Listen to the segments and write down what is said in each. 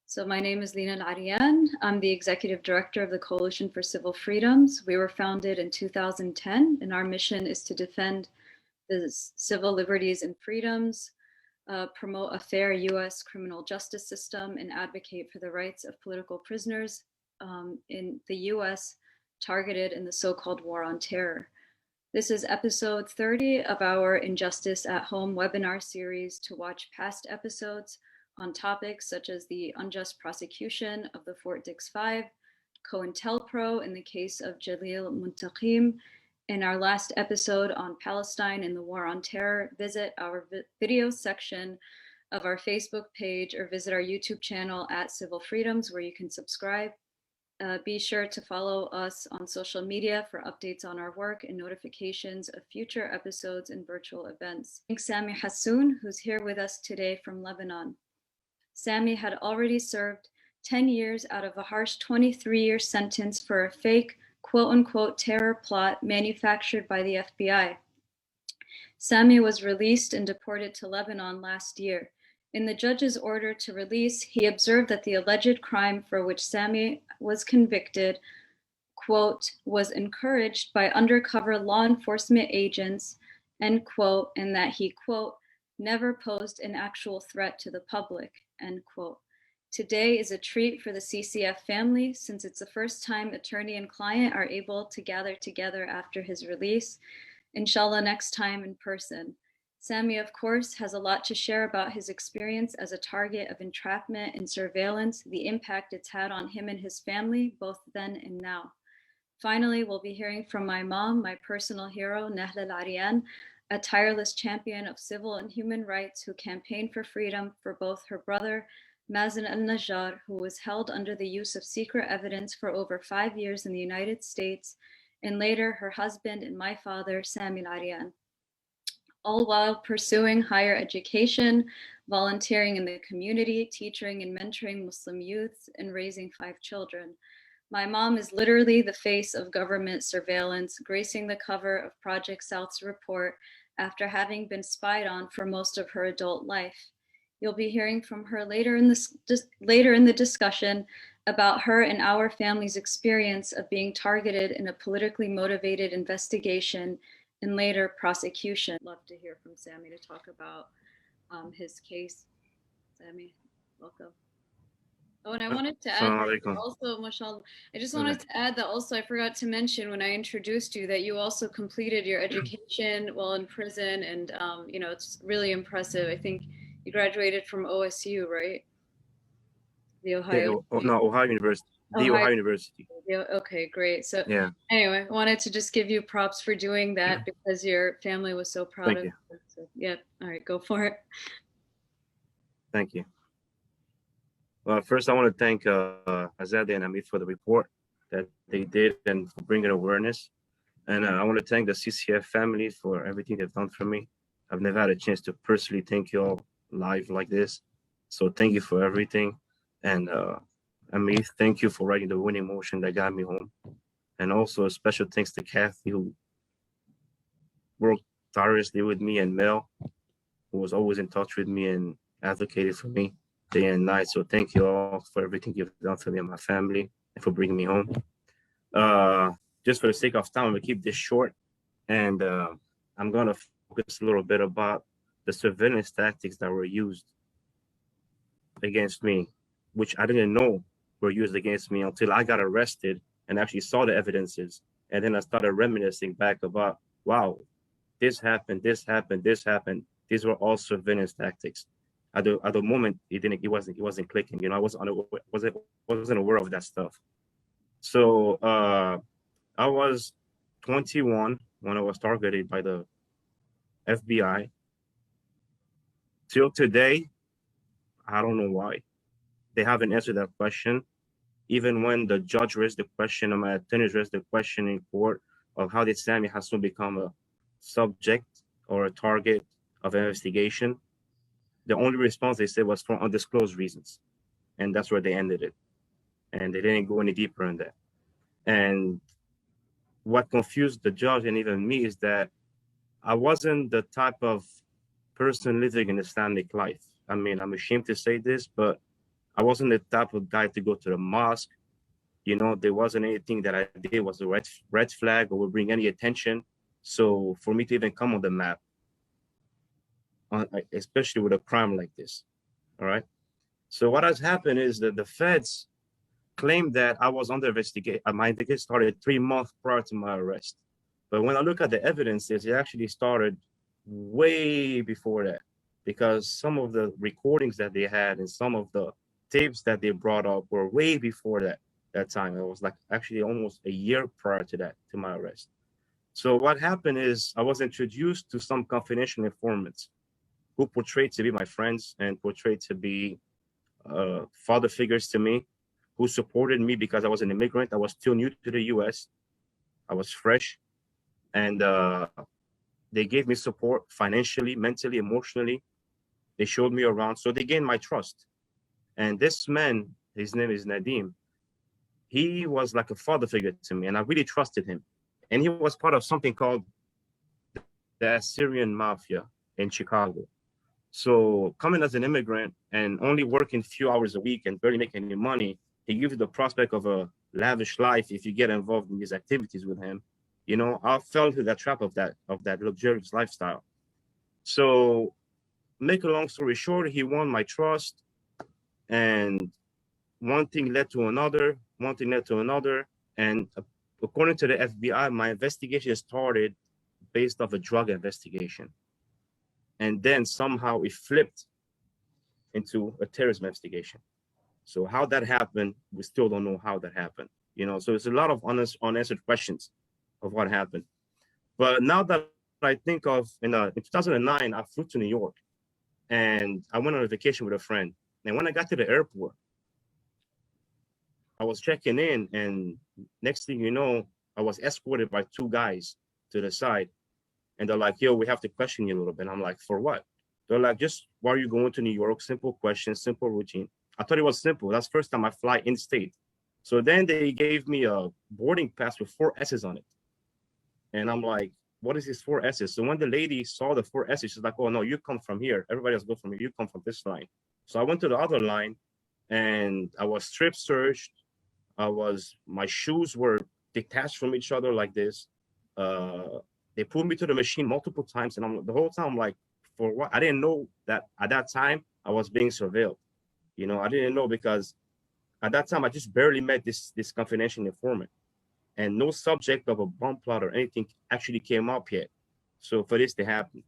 So my name is Nahla Al-Arian. I'm the Executive Director of the Coalition for Civil Freedoms. We were founded in 2010, and our mission is to defend the civil liberties and freedoms, promote a fair U.S. criminal justice system, and advocate for the rights of political prisoners in the U.S. targeted in the so-called War on Terror. This is episode 30 of our Injustice at Home webinar series. To watch past episodes on topics such as the unjust prosecution of the Fort Dix Five, COINTELPRO in the case of Jalil Muntaqim, in our last episode on Palestine and the War on Terror, visit our video section of our Facebook page or visit our YouTube channel at Civil Freedoms, where you can subscribe. Be sure to follow us on social media for updates on our work and notifications of future episodes and virtual events. Thanks Sami Hassoun, who's here with us today from Lebanon. Sami had already served 10 years out of a harsh 23-year sentence for a fake quote-unquote terror plot manufactured by the FBI. Sami was released and deported to Lebanon last year. In the judge's order to release, he observed that the alleged crime for which Sami was convicted, quote, was encouraged by undercover law enforcement agents, end quote, and that he, quote, never posed an actual threat to the public, end quote. Today is a treat for the CCF family, since it's the first time attorney and client are able to gather together after his release. Inshallah, next time in person. Sami, of course, has a lot to share about his experience as a target of entrapment and surveillance, the impact it's had on him and his family, both then and now. Finally, we'll be hearing from my mom, my personal hero, Nahla Al-Arian, a tireless champion of civil and human rights who campaigned for freedom for both her brother, Mazen al-Najjar, who was held under the use of secret evidence for over 5 years in the United States, and later her husband and my father, Sami Al-Arian, all while pursuing higher education, volunteering in the community, teaching and mentoring Muslim youths, and raising 5 children. My mom is literally the face of government surveillance, gracing the cover of Project South's report after having been spied on for most of her adult life. You'll be hearing from her later in the discussion about her and our family's experience of being targeted in a politically motivated investigation and later prosecution. Love to hear from Sami to talk about his case. Sami, welcome. Oh, and I wanted to add also, mashallah, I just wanted to add that also I forgot to mention when I introduced you that you also completed your education while in prison, and you know, it's really impressive. I think you graduated from OSU, right? The Ohio. Yeah, no, Ohio University. Ohio University. Okay, great. So yeah. Anyway, I wanted to just give you props for doing that because your family was so proud of you. So, yeah. All right, go for it. Thank you. Well, first I want to thank Azadeh and Amit for the report that they did and for bringing awareness. And I want to thank the CCF family for everything they've done for me. I've never had a chance to personally thank you all live like this. So thank you for everything. And Amit, thank you for writing the winning motion that got me home. And also a special thanks to Kathy, who worked tirelessly with me, and Mel, who was always in touch with me and advocated for me day and night. So thank you all for everything you've done for me and my family and for bringing me home. Just for the sake of time, I'm gonna keep this short, and I'm gonna focus a little bit about the surveillance tactics that were used against me, which I didn't know were used against me until I got arrested and actually saw the evidences. And then I started reminiscing back about, wow, this happened, this happened, this happened. These were all surveillance tactics. At the moment, it wasn't clicking. You know, I wasn't aware of that stuff. So I was 21 when I was targeted by the FBI. Till today, I don't know why. They haven't answered that question. Even when the judge raised the question, and my attorneys raised the question in court of how did Sami Hassoun become a subject or a target of investigation, the only response they said was for undisclosed reasons. And that's where they ended it. And they didn't go any deeper in that. And what confused the judge and even me is that I wasn't the type of person living an Islamic life. I mean, I'm ashamed to say this, but I wasn't the type of guy to go to the mosque. You know, there wasn't anything that I did was a red flag or would bring any attention. So for me to even come on the map, especially with a crime like this, all right? So what has happened is that the feds claimed that I was under investigation. My investigation started 3 months prior to my arrest. But when I look at the evidence, it actually started way before that, because some of the recordings that they had and some of the tapes that they brought up were way before that time. It was like actually almost a year prior to that, to my arrest. So what happened is I was introduced to some confidential informants who portrayed to be my friends and portrayed to be father figures to me, who supported me because I was an immigrant. I was still new to the US. I was fresh. And they gave me support financially, mentally, emotionally. They showed me around. So they gained my trust. And this man, his name is Nadim, he was like a father figure to me. And I really trusted him. And he was part of something called the Assyrian Mafia in Chicago. So coming as an immigrant and only working a few hours a week and barely making any money, he gives you the prospect of a lavish life if you get involved in these activities with him. You know, I fell into that trap of that luxurious lifestyle. So make a long story short, he won my trust, and one thing led to another, one thing led to another. And according to the FBI, my investigation started based off a drug investigation. And then somehow it flipped into a terrorism investigation. So how that happened, we still don't know how that happened. You know, so it's a lot of unanswered questions of what happened. But now that I think of, in 2009, I flew to New York and I went on a vacation with a friend. And when I got to the airport, I was checking in, and next thing you know, I was escorted by 2 guys to the side. And they're like, yo, we have to question you a little bit. I'm like, for what? They're like, just why are you going to New York? Simple question, simple routine. I thought it was simple. That's the first time I fly in state. So then they gave me a boarding pass with 4 S's on it. And I'm like, what is this 4 S's? So when the lady saw the 4 S's, she's like, oh no, you come from here. Everybody else go from here. You come from this line. So I went to the other line and I was strip searched. My shoes were detached from each other like this. They pulled me to the machine multiple times. And the whole time I'm like, for what? I didn't know that at that time I was being surveilled. You know, I didn't know, because at that time I just barely met this confidential informant, and no subject of a bomb plot or anything actually came up yet. So for this to happen.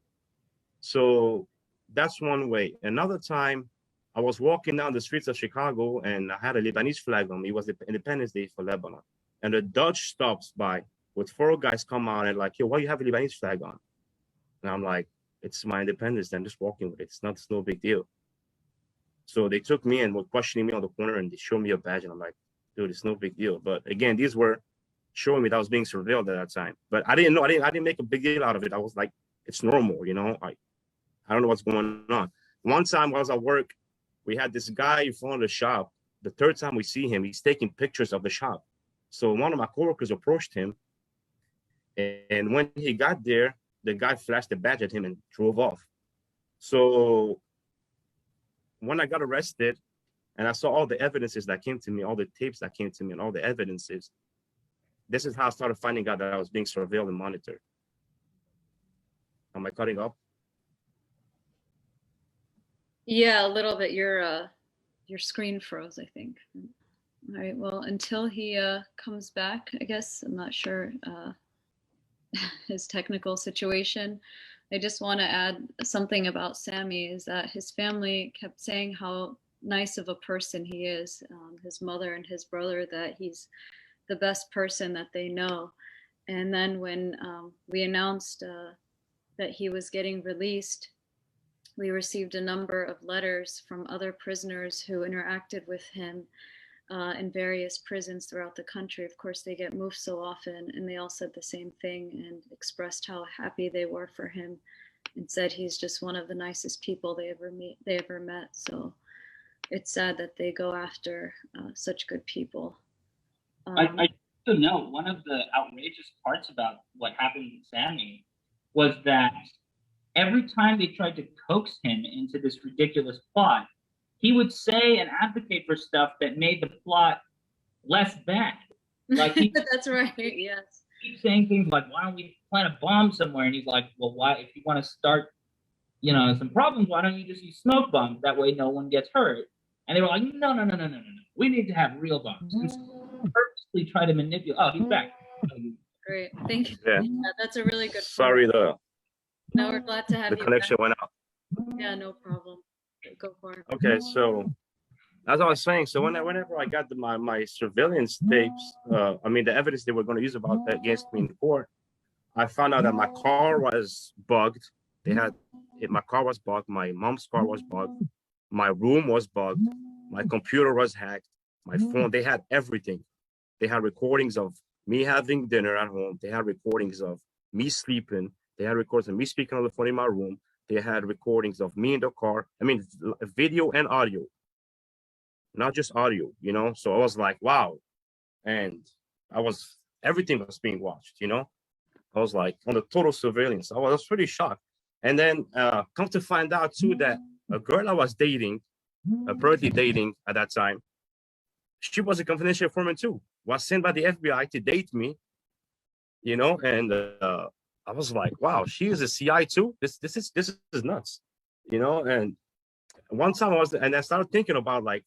So that's one way. Another time, I was walking down the streets of Chicago and I had a Lebanese flag on me. It was the Independence Day for Lebanon. And a Dutch stops by with 4 guys come out and like, yo, why you have a Lebanese flag on? And I'm like, it's my independence. I'm just walking with it. It's no big deal. So they took me and were questioning me on the corner, and they showed me a badge. And I'm like, dude, it's no big deal. But again, these were showing me that I was being surveilled at that time. But I didn't know. I didn't make a big deal out of it. I was like, it's normal, you know. I don't know what's going on. One time while I was at work, we had this guy in front of the shop. The 3rd time we see him, he's taking pictures of the shop. So one of my coworkers approached him, and when he got there, the guy flashed a badge at him and drove off. So when I got arrested and I saw all the evidences that came to me, all the tapes that came to me and all the evidences, this is how I started finding out that I was being surveilled and monitored. Am I cutting up? Yeah, a little bit. Your screen froze, I think. All right, well, until he comes back, I guess, I'm not sure his technical situation. I just want to add something about Sami, is that his family kept saying how nice of a person he is, his mother and his brother, that he's the best person that they know. And then when we announced that he was getting released, we received a number of letters from other prisoners who interacted with him in various prisons throughout the country. Of course, they get moved so often, and they all said the same thing and expressed how happy they were for him, and said he's just one of the nicest people they ever met. So it's sad that they go after such good people. I also know one of the outrageous parts about what happened to Sami was that every time they tried to coax him into this ridiculous plot, he would say and advocate for stuff that made the plot less bad. Like that's right. Yes. Keep saying things like, "Why don't we plant a bomb somewhere?" And he's like, "Well, why? If you want to start, some problems, why don't you just use smoke bombs? That way, no one gets hurt." And they were like, "No, no, no, no, no, no, no. We need to have real bombs." And so purposely try to manipulate. Oh, he's back. Great, thank you. Yeah. That's a really good. Sorry, no, we're glad to have the you connection back. went out. Yeah, no problem. Go for it. Okay, so as I was saying, so whenever I got my surveillance tapes, I mean the evidence they were going to use against me in court, I found out that my car was bugged. My car was bugged. My mom's car was bugged. My room was bugged. My computer was hacked. My phone. They had everything. They had recordings of me having dinner at home. They had recordings of me sleeping. They had recordings of me speaking on the phone in my room. They had recordings of me in the car. I mean, video and audio, not just audio, So I was like, wow. And everything was being watched, I was like on the total surveillance. I was pretty shocked. And then come to find out too that a girl I was dating, apparently dating at that time, she was a confidential informant too, was sent by the FBI to date me, and I was like, wow, she is a CI too. This is nuts, And one time I started thinking about like,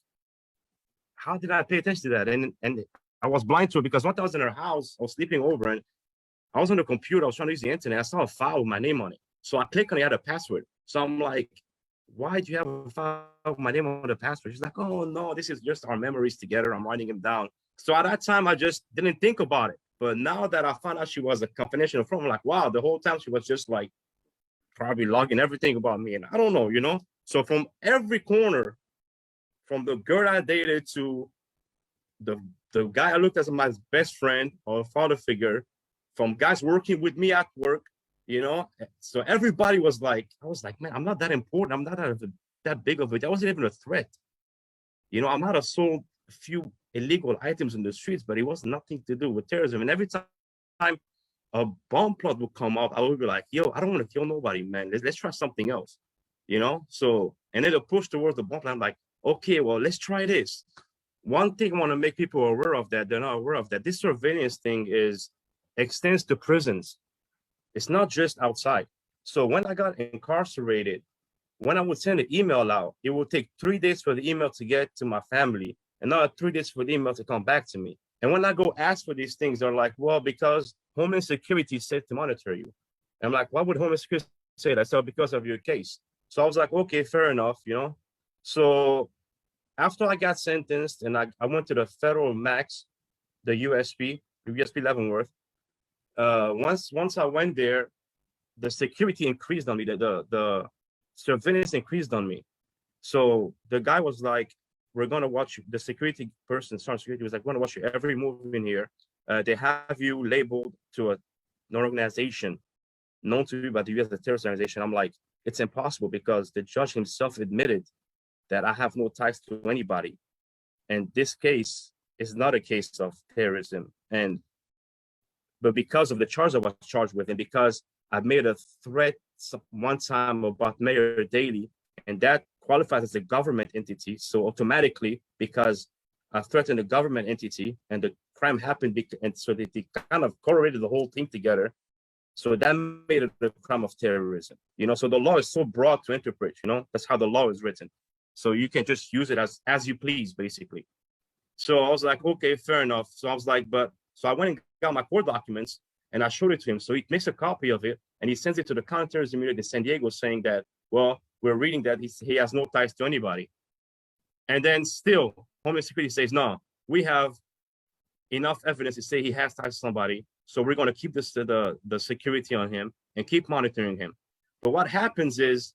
how did I pay attention to that? And I was blind to it because once I was in her house, I was sleeping over and I was on the computer. I was trying to use the internet. I saw a file with my name on it. So I clicked on it, it had a password. So I'm like, why do you have a file with my name on the password? She's like, oh no, this is just our memories together. I'm writing them down. So at that time, I just didn't think about it. But now that I found out she was a confidential informant, I'm like, wow, the whole time she was just like probably logging everything about me. And I don't know, So from every corner, from the girl I dated to the guy I looked at as my best friend or father figure, from guys working with me at work, So everybody was like, I was like, man, I'm not that important. I'm not that big of it. That wasn't even a threat. I might have sold a few illegal items in the streets, but it was nothing to do with terrorism. And every time a bomb plot would come up, I would be like, yo, I don't want to kill nobody, man. Let's try something else, So, and then the push towards the bomb plot, I'm like, okay, well, let's try this. One thing I want to make people aware of that they're not aware of that this surveillance thing extends to prisons. It's not just outside. So when I got incarcerated, when I would send an email out, it would take 3 days for the email to get to my family, and another 3 days for the email to come back to me. And when I go ask for these things, they're like, well, because Homeland Security said to monitor you. And I'm like, why would Homeland Security say that? So because of your case. So I was like, okay, fair enough, So after I got sentenced and I went to the federal max, the USP Leavenworth, once I went there, the security increased on me, the surveillance increased on me. So the guy was like, we're going to watch you. The security person, Sergeant Security, was like, we're going to watch you every move in here. They have you labeled to an organization known to be by the U.S. terrorist organization. I'm like, it's impossible because the judge himself admitted that I have no ties to anybody. And this case is not a case of terrorism. But because of the charge I was charged with, and because I made a threat one time about Mayor Daley, and that qualifies as a government entity. So automatically, because I threatened a government entity and the crime happened, and so they kind of correlated the whole thing together. So that made it a crime of terrorism. So the law is so broad to interpret, that's how the law is written. So you can just use it as you please, basically. So I was like, okay, fair enough. So I was like, so I went and got my court documents and I showed it to him. So he makes a copy of it and he sends it to the counterterrorism unit in San Diego saying that, well, we're reading that he has no ties to anybody. And then still, Homeland Security says, no, we have enough evidence to say he has ties to somebody. So we're going to keep the security on him and keep monitoring him. But what happens is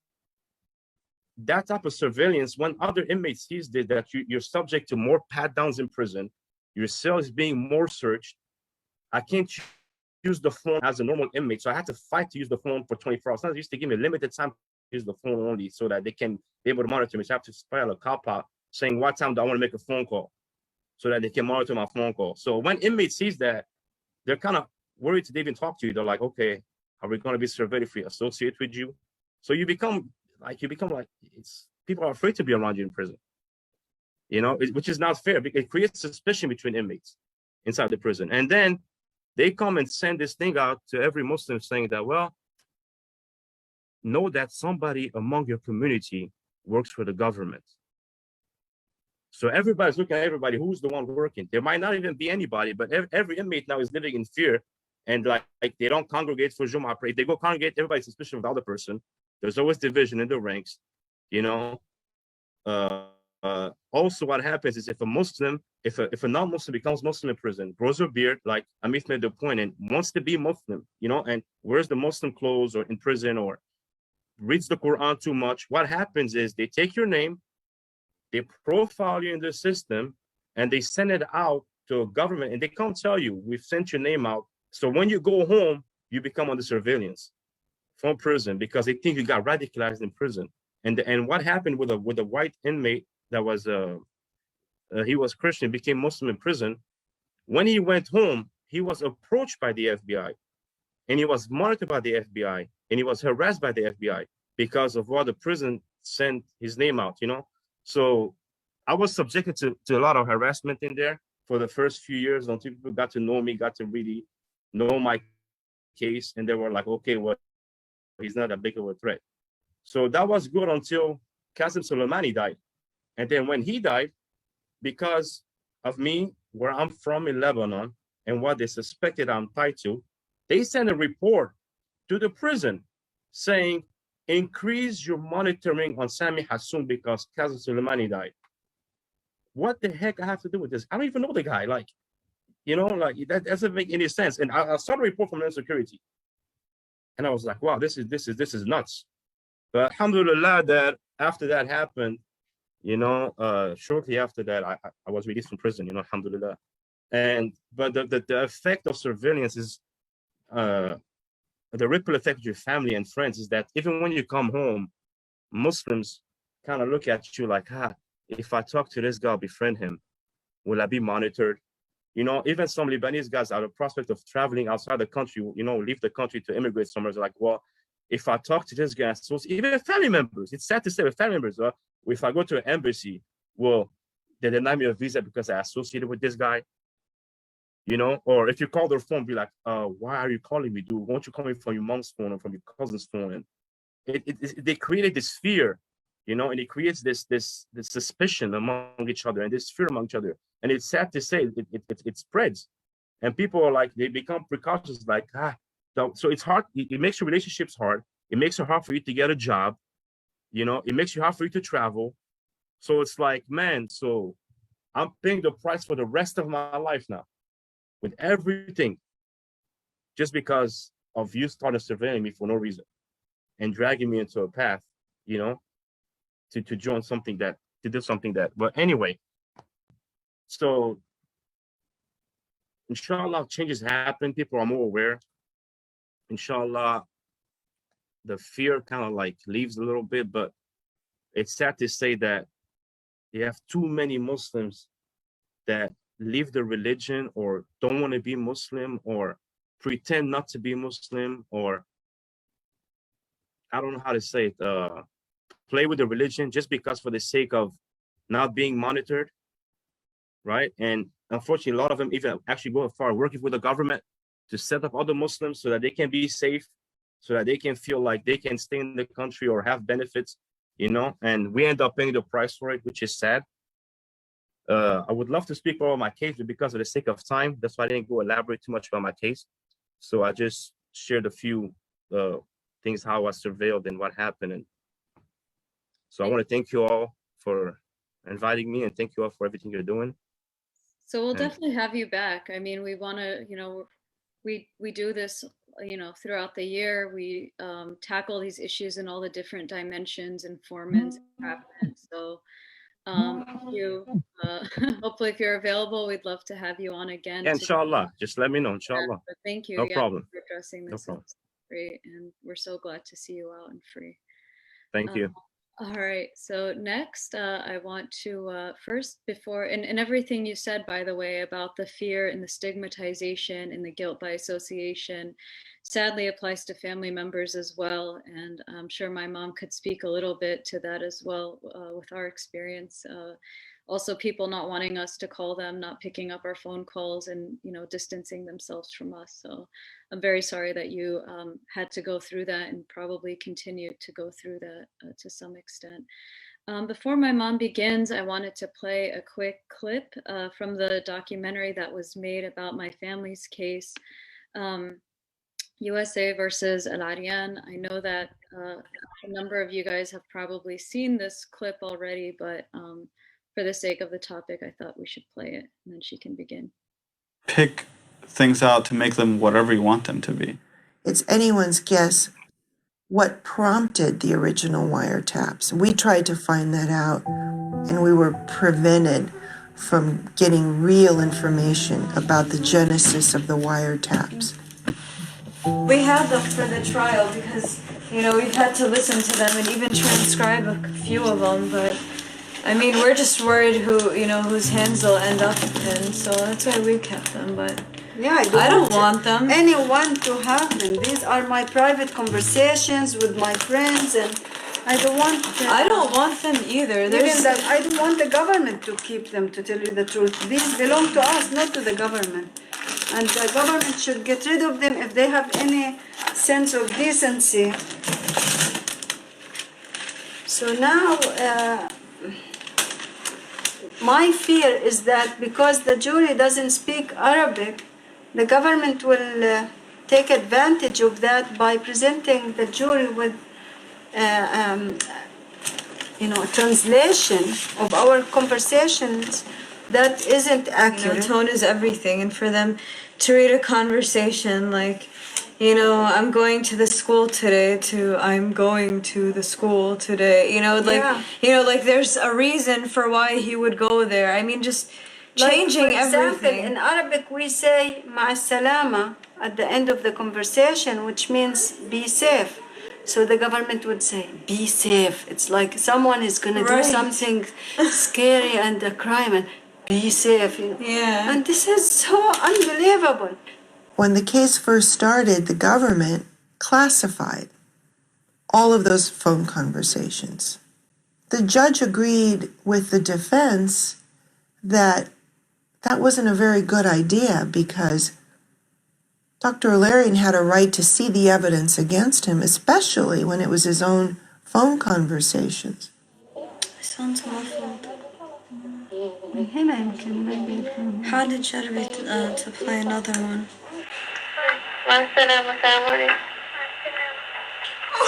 that type of surveillance, when other inmates sees that you're subject to more pat downs in prison, your cell is being more searched. I can't use the phone as a normal inmate, so I had to fight to use the phone for 24 hours. They used to give me a limited time to use the phone only so that they can be able to monitor me. So I have to file a cop out saying what time do I want to make a phone call so that they can monitor my phone call. So when inmates sees that, they're kind of worried to even talk to you. They're like, okay, are we going to be surveilled if we associate with you? So you become like, people are afraid to be around you in prison. which is not fair because it creates suspicion between inmates inside the prison. And then they come and send this thing out to every Muslim saying that, well, know that somebody among your community works for the government. So everybody's looking at everybody, who's the one working. There might not even be anybody, but every inmate now is living in fear. And like they don't congregate for Jumu'ah prayer. If they go congregate, everybody's suspicious of the other person. There's always division in the ranks, Also, what happens is if a non-Muslim becomes Muslim in prison, grows a beard, like Amit made the point, and wants to be Muslim, and wears the Muslim clothes or in prison or reads the Quran too much, what happens is they take your name, they profile you in the system, and they send it out to a government, and they can't tell you, we've sent your name out. So when you go home, you become under surveillance from prison because they think you got radicalized in prison. And what happened with a white inmate that was he was Christian, became Muslim in prison. When he went home, he was approached by the FBI, and he was monitored by the FBI, and he was harassed by the FBI because of what the prison sent his name out. So I was subjected to a lot of harassment in there for the first few years until people got to know me, got to really know my case, and they were like, okay, well, he's not that big of a threat. So that was good until Qasem Soleimani died. And then when he died, because of me, where I'm from in Lebanon, and what they suspected I'm tied to, they sent a report to the prison saying, increase your monitoring on Sami Hassoun because Qasem Soleimani died. What the heck I have to do with this? I don't even know the guy. That doesn't make any sense. And I saw the report from Homeland Security, and I was like, wow, this is nuts. But alhamdulillah, that after that happened, shortly after that, I was released from prison, alhamdulillah. But the effect of surveillance is the ripple effect of your family and friends is that even when you come home, Muslims kind of look at you like, if I talk to this guy, I'll befriend him, will I be monitored? Even some Lebanese guys out of prospect of traveling outside the country, leave the country to immigrate somewhere, like, well, if I talk to this guy, so even family members, it's sad to say with family members, if I go to an embassy, well, they deny me a visa because I associated with this guy, or if you call their phone, be like, why are you calling me, dude? Won't you call me from your mom's phone or from your cousin's phone? And they created this fear, and it creates this suspicion among each other and this fear among each other. And it's sad to say it spreads, and people are like, they become precautious, like, so it's hard. It makes your relationships hard. It makes it hard for you to get a job. It makes it hard for you to travel. So it's like, man, so I'm paying the price for the rest of my life now with everything just because of you starting surveilling me for no reason and dragging me into a path, to join something to do something that, but anyway, so inshallah, changes happen. People are more aware. Inshallah, the fear kind of like leaves a little bit, but it's sad to say that you have too many Muslims that leave the religion or don't want to be Muslim or pretend not to be Muslim, or I don't know how to say it, play with the religion just because for the sake of not being monitored, right? And unfortunately, a lot of them even actually go as far working with the government to set up other Muslims so that they can be safe, so that they can feel like they can stay in the country or have benefits, and we end up paying the price for it, which is sad. I would love to speak about my case, but because of the sake of time, that's why I didn't go elaborate too much about my case. So I just shared a few things, how I surveilled and what happened. And so I want to thank you all for inviting me, and thank you all for everything you're doing. So we'll definitely have you back. I mean, we want to, we do this, throughout the year. We tackle these issues in all the different dimensions, informants, entrapment. So hopefully if you're available, we'd love to have you on again. Yeah, inshallah. Just let me know, inshallah. But thank you. No problem. For addressing this. No problem. Great. And we're so glad to see you out and free. Thank you. All right. So next, I want to first, before, and everything you said, by the way, about the fear and the stigmatization and the guilt by association, sadly applies to family members as well. And I'm sure my mom could speak a little bit to that as well with our experience. also people not wanting us to call them, not picking up our phone calls, and distancing themselves from us. So I'm very sorry that you had to go through that and probably continue to go through that to some extent. Before my mom begins, I wanted to play a quick clip from the documentary that was made about my family's case, USA versus Al-Arian. I know that a number of you guys have probably seen this clip already, but for the sake of the topic, I thought we should play it, and then she can begin. Pick things out to make them whatever you want them to be. It's anyone's guess what prompted the original wiretaps. We tried to find that out, and we were prevented from getting real information about the genesis of the wiretaps. We had them for the trial because, we've had to listen to them and even transcribe a few of them, but I mean, we're just worried whose hands they'll end up in, so that's why we kept them, but yeah, I don't want them. Anyone to have them. These are my private conversations with my friends, and I don't want them. I don't want them either. Even that, I don't want the government to keep them, to tell you the truth. These belong to us, not to the government. And the government should get rid of them if they have any sense of decency. So now, my fear is that because the jury doesn't speak Arabic, the government will take advantage of that by presenting the jury with a translation of our conversations that isn't accurate. Tone is everything, and for them to read a conversation like, I'm going to the school today to I'm going to the school today, like there's a reason for why he would go there. I mean, just changing like, for example, everything. In Arabic we say ma'a salama at the end of the conversation, which means be safe. So the government would say, be safe. It's like someone is going to do something scary and a crime, and be safe. Yeah. And this is so unbelievable. When the case first started, the government classified all of those phone conversations. The judge agreed with the defense that that wasn't a very good idea because Dr. Al-Arian had a right to see the evidence against him, especially when it was his own phone conversations. Sounds muffled. How did Jeremy to play another one? Oh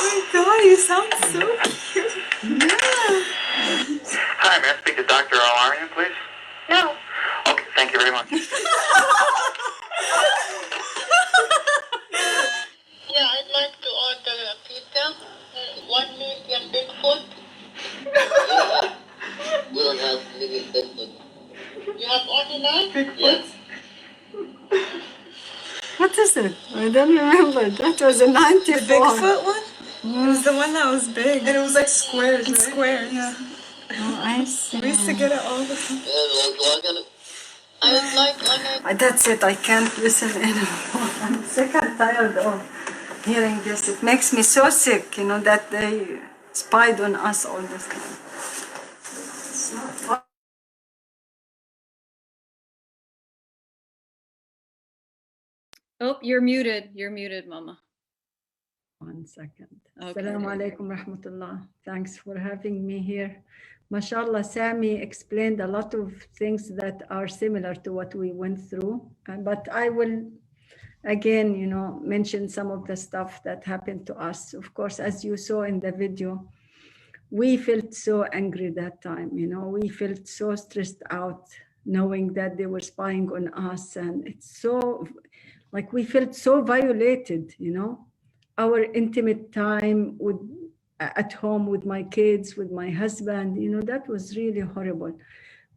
my God, you sound so cute. Yeah. Hi, may I speak to Dr. Al-Arian, please? No. Okay, thank you very much. Yeah, I'd like to order a pizza, 1 medium Bigfoot. We don't have medium Bigfoot. You have only 9? Bigfoot? Yes. What is it? I don't remember. That was a 94. The Bigfoot one? It was the one that was big. And it was like squares, right? Squares. Yeah. Oh, I see. We used to get it all the time. I would like on That's it. I can't listen anymore. I'm sick and tired of hearing this. It makes me so sick, that they spied on us all this time. It's not fun. Oh, you're muted. You're muted, Mama. 1 second. Okay. Assalamu alaikum rahmatullah. Thanks for having me here. MashaAllah, Sami explained a lot of things that are similar to what we went through. But I will, again, mention some of the stuff that happened to us. Of course, as you saw in the video, we felt so angry that time. We felt so stressed out knowing that they were spying on us. And it's so, we felt so violated, our intimate time at home with my kids, with my husband, that was really horrible.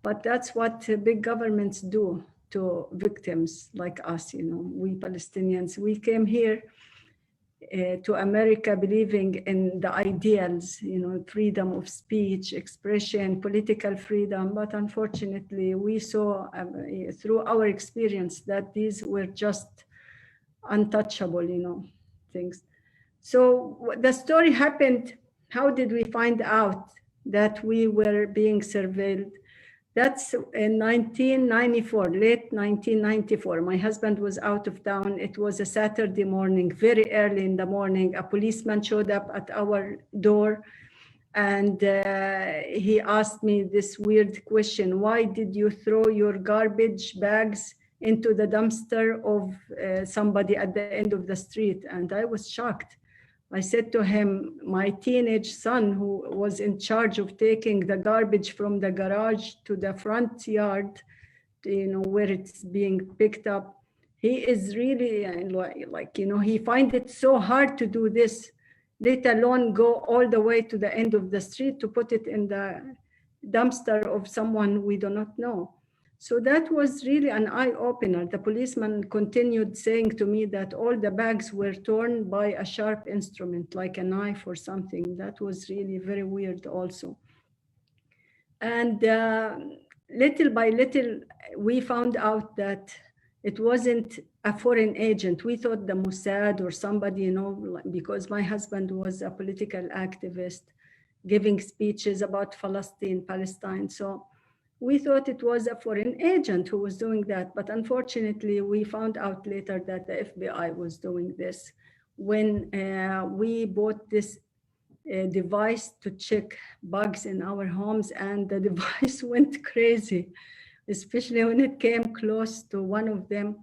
But that's what big governments do to victims like us, we Palestinians. We came here to America believing in the ideals, freedom of speech, expression, political freedom. But unfortunately, we saw through our experience that these were just untouchable, things. So the story happened. How did we find out that we were being surveilled? That's in 1994, late 1994. My husband was out of town. It was a Saturday morning, very early in the morning. A policeman showed up at our door and he asked me this weird question: why did you throw your garbage bags into the dumpster of somebody at the end of the street? And I was shocked. I said to him, my teenage son, who was in charge of taking the garbage from the garage to the front yard, where it's being picked up, he is really he finds it so hard to do this, let alone go all the way to the end of the street to put it in the dumpster of someone we do not know. So that was really an eye-opener. The policeman continued saying to me that all the bags were torn by a sharp instrument, like a knife or something. That was really very weird also. And little by little, we found out that it wasn't a foreign agent. We thought the Mossad or somebody, because my husband was a political activist giving speeches about Palestine, Palestine. So we thought it was a foreign agent who was doing that. But unfortunately, we found out later that the FBI was doing this. When we bought this device to check bugs in our homes, and the device went crazy, especially when it came close to one of them.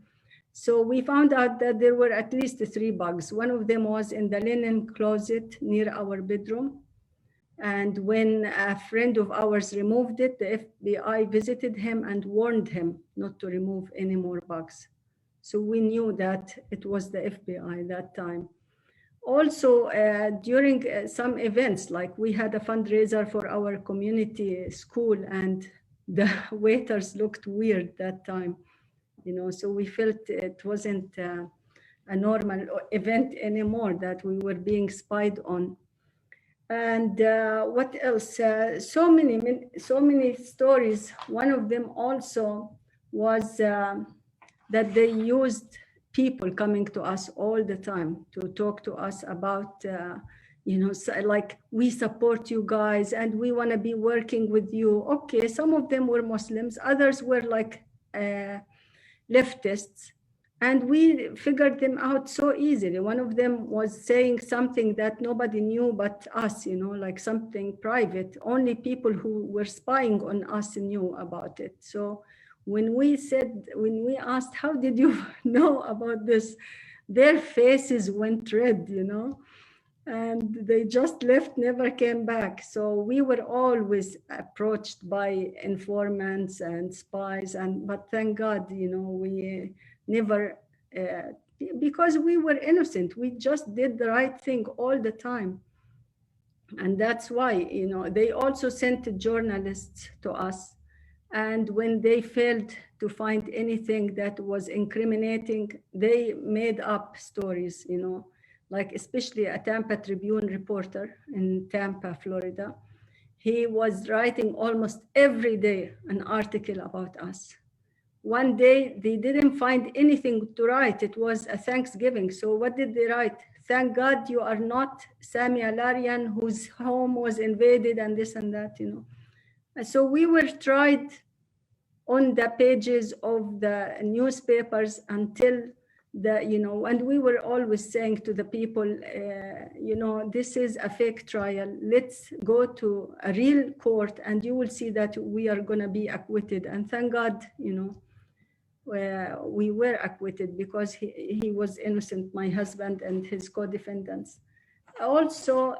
So we found out that there were at least 3 bugs. One of them was in the linen closet near our bedroom. And when a friend of ours removed it, the FBI visited him and warned him not to remove any more bugs. So we knew that it was the FBI that time. Also, during some events, like we had a fundraiser for our community school, and the waiters looked weird that time, so we felt it wasn't a normal event anymore, that we were being spied on. And what else? So many stories. One of them also was that they used people coming to us all the time to talk to us about, like, we support you guys and we want to be working with you. Okay, some of them were Muslims, others were like leftists. And we figured them out so easily. One of them was saying something that nobody knew but us, like something private. Only people who were spying on us knew about it. So when we asked, how did you know about this? Their faces went red, and they just left, never came back. So we were always approached by informants and spies, but thank God, we never, because we were innocent. We just did the right thing all the time. And that's why, they also sent journalists to us. And when they failed to find anything that was incriminating, they made up stories, like especially a Tampa Tribune reporter in Tampa, Florida. He was writing almost every day an article about us. One day they didn't find anything to write. It was a Thanksgiving. So what did they write? Thank God you are not Sami Al-Arian, whose home was invaded and this and that, So we were tried on the pages of the newspapers until and we were always saying to the people, this is a fake trial. Let's go to a real court and you will see that we are going to be acquitted. And thank God, we were acquitted because he was innocent, my husband and his co-defendants. Also,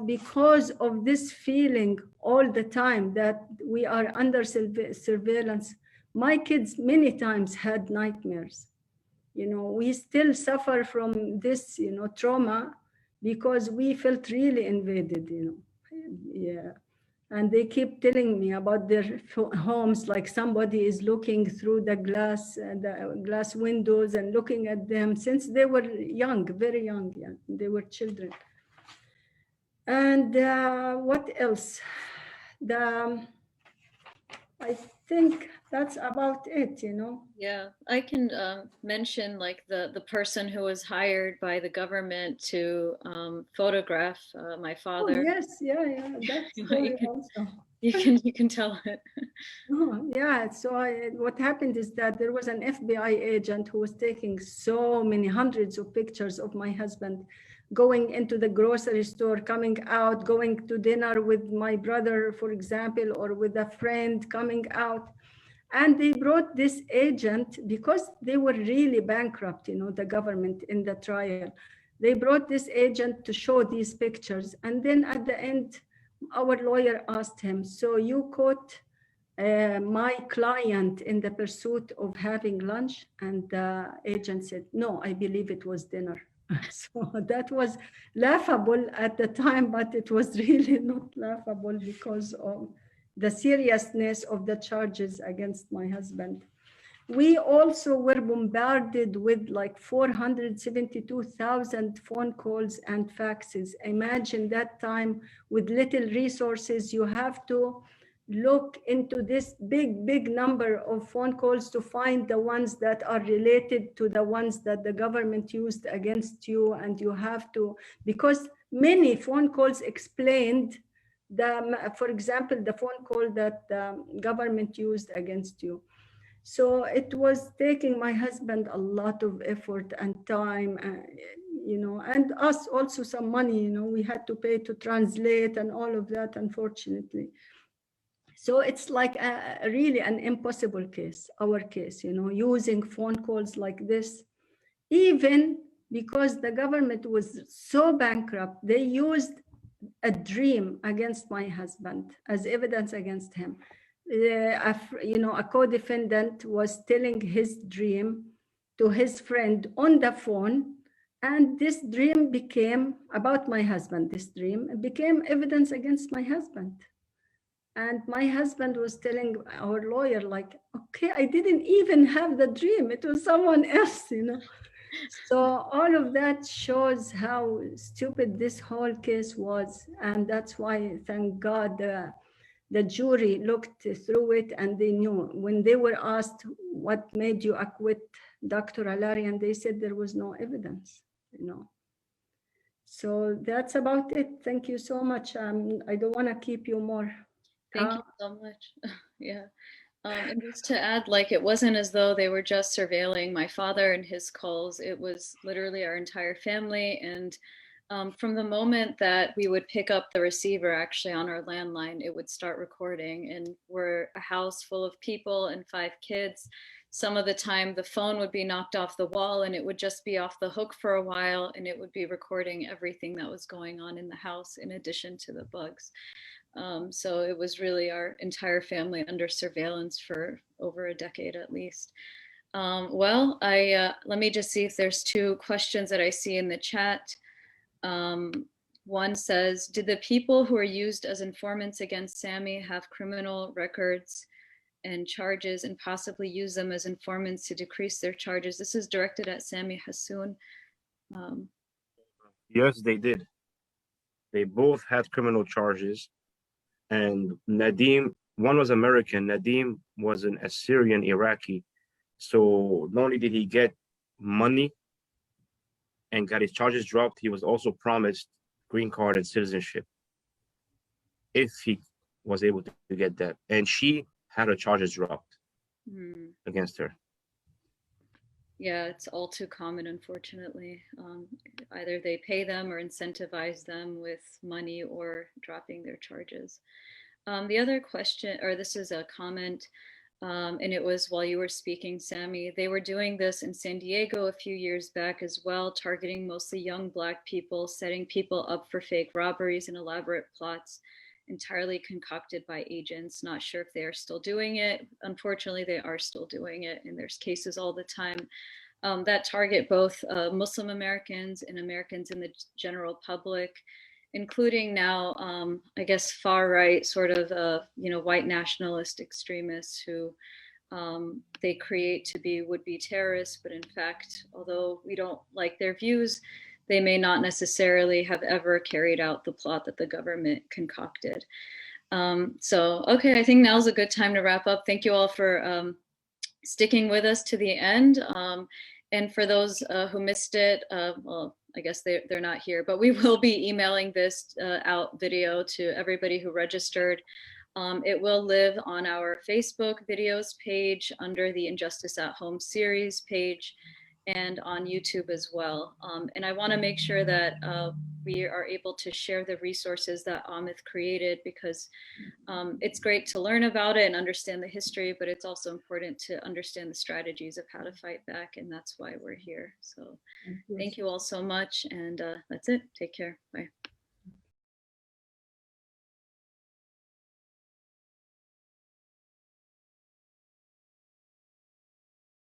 because of this feeling all the time that we are under surveillance, my kids many times had nightmares. We still suffer from this, trauma, because we felt really invaded, Yeah. And they keep telling me about their homes, like somebody is looking through the glass windows and looking at them since they were young, very young. Yeah. They were children. And what else? I think that's about it, you know. Yeah, I can mention like the person who was hired by the government to photograph my Oh, father. yes, yeah, that story also. You can tell it. Oh, yeah, so what happened is that there was an FBI agent who was taking so many hundreds of pictures of my husband going into the grocery store, coming out, going to dinner with my brother, for example, or with a friend coming out. And they brought this agent because they were really bankrupt, you know, the government in the trial. They brought this agent to show these pictures. And then at the end, our lawyer asked him, so you caught my client in the pursuit of having lunch? And the agent said, no, I believe it was dinner. So that was laughable at the time, but it was really not laughable because of the seriousness of the charges against my husband. We also were bombarded with like 472,000 phone calls and faxes. Imagine that time with little resources, you have to look into this big number of phone calls to find the ones that are related to the ones that the government used against you. And you have to, because many phone calls explained for example, the phone call that the government used against you. So it was taking my husband a lot of effort and time, you know, and us also some money, you know, we had to pay to translate and all of that, unfortunately. So it's like really an impossible case, our case, you know, using phone calls like this, even because the government was so bankrupt, they used a dream against my husband as evidence against him. You know, a co-defendant was telling his dream to his friend on the phone, and this dream became about my husband. This dream became evidence against my husband. And my husband was telling our lawyer, like, okay, I didn't even have the dream. It was someone else, you know. So all of that shows how stupid this whole case was. And that's why, thank God, the jury looked through it and they knew. When they were asked, what made you acquit Dr. Al-Arian, they said there was no evidence, you know. So that's about it. Thank you so much. I don't want to keep you more. Thank you so much. Yeah. And just to add, like, it wasn't as though they were just surveilling my father and his calls. It was literally our entire family. And from the moment that we would pick up the receiver actually on our landline, it would start recording. And we're a house full of people and 5 kids. Some of the time the phone would be knocked off the wall and it would just be off the hook for a while, and it would be recording everything that was going on in the house in addition to the bugs. So it was really our entire family under surveillance for over a decade at least. Well, let me just see if there's 2 questions that I see in the chat. One says, did the people who are used as informants against Sami have criminal records and charges and possibly use them as informants to decrease their charges? This is directed at Sami Hassoun. Yes, they did. They both had criminal charges. And Nadim, one was American, Nadim was an Assyrian Iraqi. So not only did he get money and got his charges dropped, he was also promised green card and citizenship if he was able to get that. And she had her charges dropped against her. Yeah, it's all too common, unfortunately. Either they pay them or incentivize them with money or dropping their charges. The other question, or this is a comment, and it was while you were speaking, Sami, they were doing this in San Diego a few years back as well, targeting mostly young Black people, setting people up for fake robberies and elaborate plots, entirely concocted by agents. Not sure if they are still doing it. Unfortunately, they are still doing it, and there's cases all the time that target both Muslim Americans and Americans in the general public, including now, I guess, far right sort of, you know, white nationalist extremists who they create to be would-be terrorists, but in fact, although we don't like their views, they may not necessarily have ever carried out the plot that the government concocted. So, okay, I think now's a good time to wrap up. Thank you all for sticking with us to the end. And for those who missed it, well, I guess they're not here, but we will be emailing this out video to everybody who registered. It will live on our Facebook videos page under the Injustice at Home series page and on YouTube as well. And I want to make sure that we are able to share the resources that Amith created, because it's great to learn about it and understand the history, but it's also important to understand the strategies of how to fight back, and that's why we're here. So thank you all so much, and that's it. Take care. Bye.